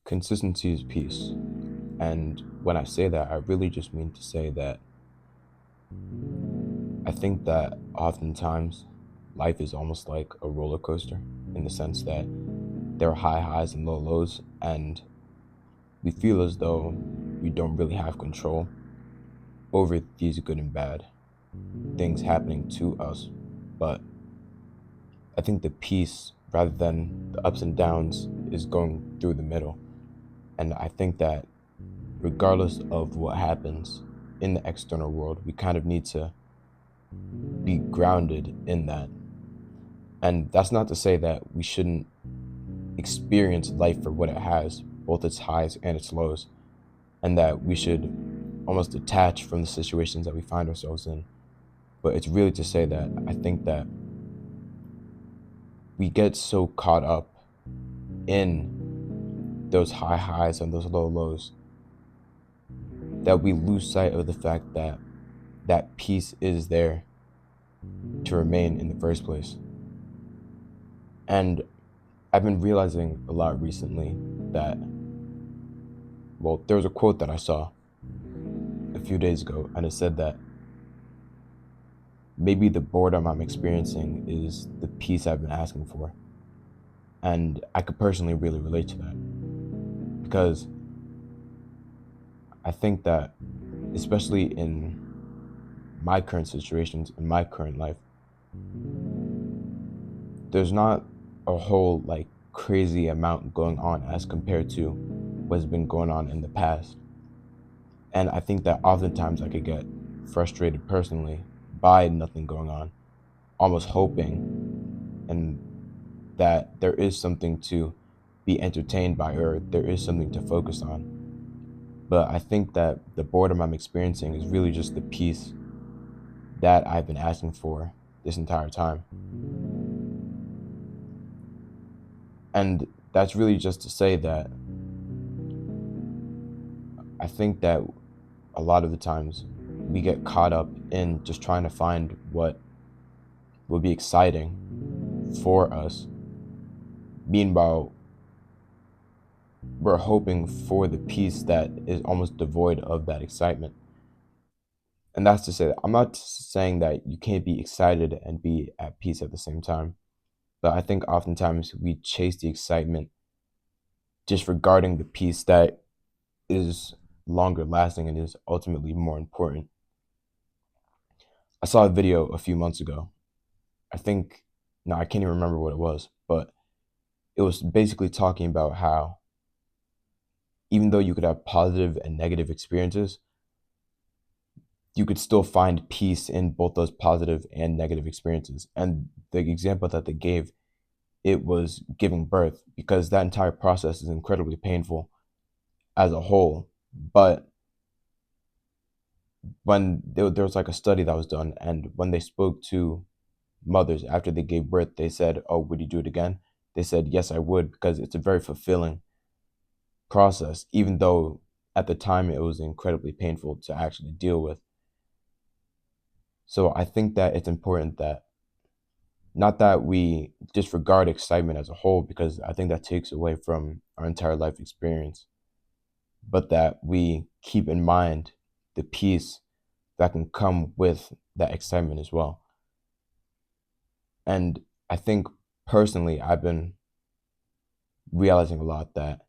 Consistency is peace. And when I say that, I really just mean to say that I think that oftentimes life is almost like a roller coaster in the sense that there are high highs and low lows, and we feel as though we don't really have control over these good and bad things happening to us. But I think the peace, rather than the ups and downs, is going through the middle. And I think that regardless of what happens in the external world, we kind of need to be grounded in that. And that's not to say that we shouldn't experience life for what it has, both its highs and its lows, and that we should almost detach from the situations that we find ourselves in. But it's really to say that I think that we get so caught up in those high highs and those low lows that we lose sight of the fact that that peace is there to remain in the first place. And I've been realizing a lot recently that, well, there was a quote that I saw a few days ago, and it said that maybe the boredom I'm experiencing is the peace I've been asking for. And I could personally really relate to that because I think that, especially in my current situations, in my current life, there's not a whole like crazy amount going on as compared to what's been going on in the past. And I think that oftentimes I could get frustrated personally by nothing going on, almost hoping and that there is something to be entertained by or there is something to focus on. But I think that the boredom I'm experiencing is really just the peace that I've been asking for this entire time. And that's really just to say that I think that a lot of the times we get caught up in just trying to find what would be exciting for us. Meanwhile, we're hoping for the peace that is almost devoid of that excitement. And that's to say that I'm not saying that you can't be excited and be at peace at the same time. But I think oftentimes we chase the excitement disregarding the peace that is longer lasting and is ultimately more important. I saw a video a few months ago. I think, no, I can't even remember what it was, but it was basically talking about how even though you could have positive and negative experiences, you could still find peace in both those positive and negative experiences. And the example that they gave, it was giving birth because that entire process is incredibly painful as a whole. But when there was like a study that was done, and when they spoke to mothers after they gave birth, they said, "Oh, would you do it again?" They said, "Yes, I would," because it's a very fulfilling process, even though at the time it was incredibly painful to actually deal with. So I think that it's important that not that we disregard excitement as a whole, because I think that takes away from our entire life experience, but that we keep in mind the peace that can come with that excitement as well. And I think personally, I've been realizing a lot that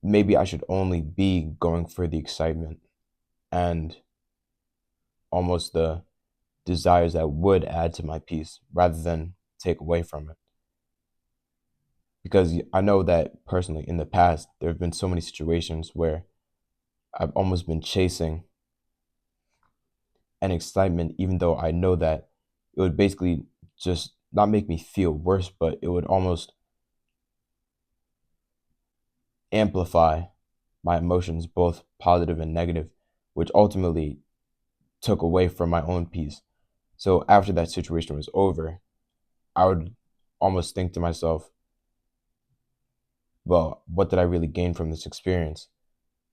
maybe I should only be going for the excitement and almost the desires that would add to my peace rather than take away from it. Because I know that personally in the past, there have been so many situations where I've almost been chasing an excitement, even though I know that it would basically just not make me feel worse, but it would almost amplify my emotions, both positive and negative, which ultimately took away from my own peace. So after that situation was over, I would almost think to myself, well, what did I really gain from this experience?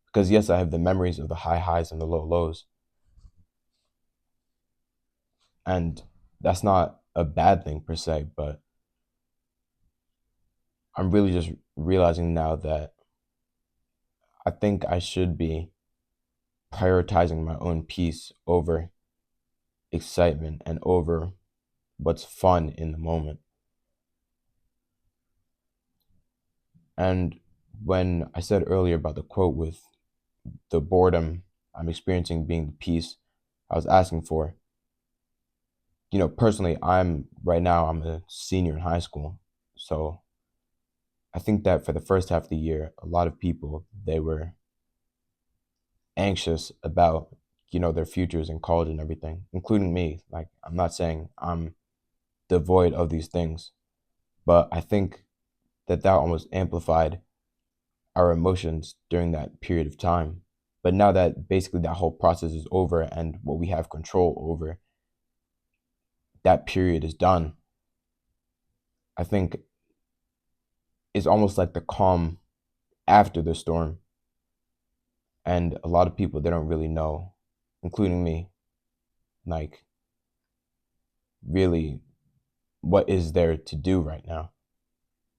Because yes, I have the memories of the high highs and the low lows, and that's not a bad thing per se, but I'm really just realizing now that I think I should be prioritizing my own peace over excitement and over what's fun in the moment. And when I said earlier about the quote with the boredom I'm experiencing being the peace I was asking for, personally, I'm a senior in high school. So I think that for the first half of the year, a lot of people, they were anxious about, their futures in college and everything, including me. Like, I'm not saying I'm devoid of these things, but I think that almost amplified our emotions during that period of time. But now that basically that whole process is over and what we have control over, that period is done, I think it's almost like the calm after the storm. And a lot of people, they don't really know, including me, like, really what is there to do right now.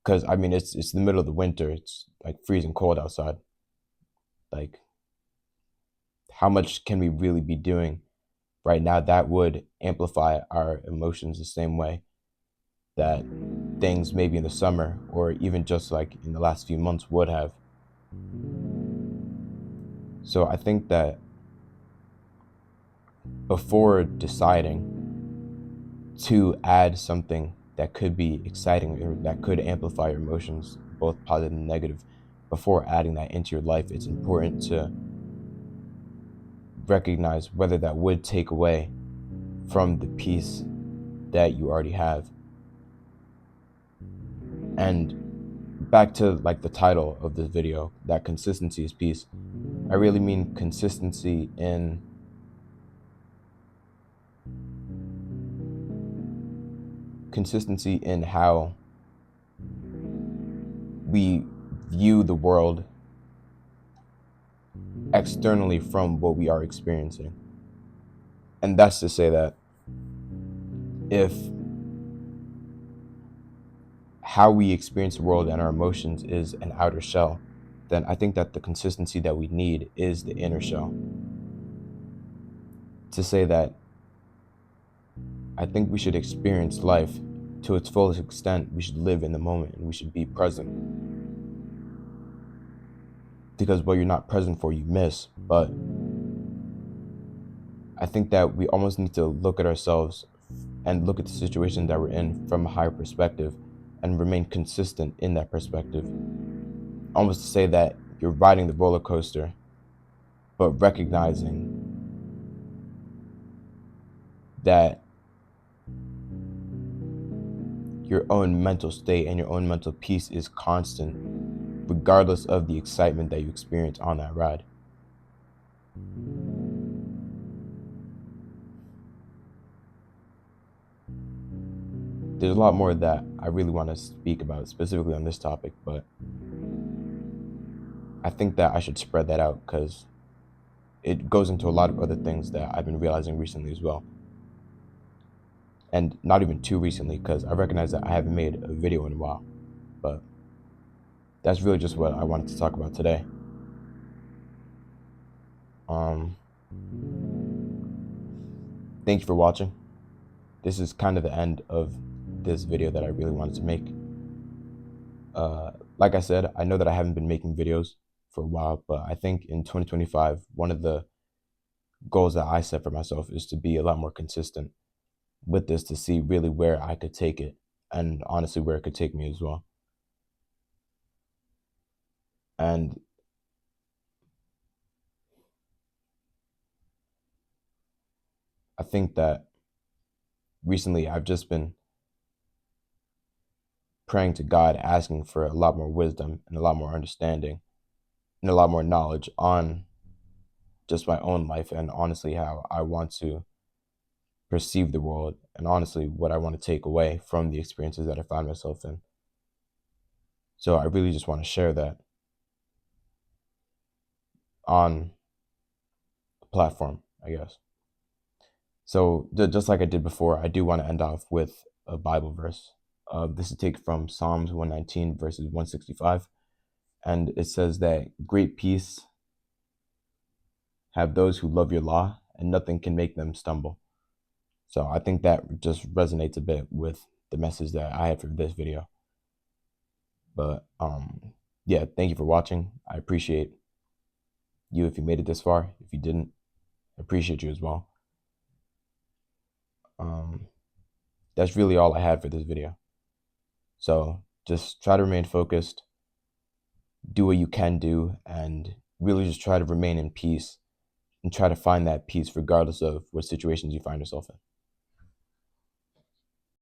Because I mean, it's the middle of the winter. It's like freezing cold outside. Like, how much can we really be doing right now that would amplify our emotions the same way that things maybe in the summer or even just like in the last few months would have? So I think that before deciding to add something that could be exciting or that could amplify your emotions, both positive and negative, before adding that into your life, it's important to recognize whether that would take away from the peace that you already have. And back to like the title of this video, that consistency is peace. I really mean consistency in how we view the world externally from what we are experiencing. And that's to say that if how we experience the world and our emotions is an outer shell, then I think that the consistency that we need is the inner shell. To say that I think we should experience life to its fullest extent. We should live in the moment and we should be present. Because what you're not present for, you miss. But I think that we almost need to look at ourselves and look at the situation that we're in from a higher perspective and remain consistent in that perspective. Almost to say that you're riding the roller coaster, but recognizing that your own mental state and your own mental peace is constant, regardless of the excitement that you experience on that ride. There's a lot more that I really want to speak about specifically on this topic, but I think that I should spread that out because it goes into a lot of other things that I've been realizing recently as well. And not even too recently, because I recognize that I haven't made a video in a while. But that's really just what I wanted to talk about today. Thank you for watching. This is kind of the end of this video that I really wanted to make. Like I said, I know that I haven't been making videos for a while, but I think in 2025, one of the goals that I set for myself is to be a lot more consistent with this, to see really where I could take it and honestly where it could take me as well. And I think that recently I've just been praying to God, asking for a lot more wisdom and a lot more understanding and a lot more knowledge on just my own life and honestly how I want to perceive the world and honestly what I want to take away from the experiences that I find myself in. So I really just want to share that on the platform, I guess. So just like I did before, I do want to end off with a Bible verse. This is taken from Psalms 119, verses 165. And it says that great peace have those who love your law, and nothing can make them stumble. So I think that just resonates a bit with the message that I had for this video. But yeah, thank you for watching. I appreciate you if you made it this far. If you didn't, I appreciate you as well. That's really all I had for this video. So just try to remain focused, do what you can do, and really just try to remain in peace and try to find that peace regardless of what situations you find yourself in.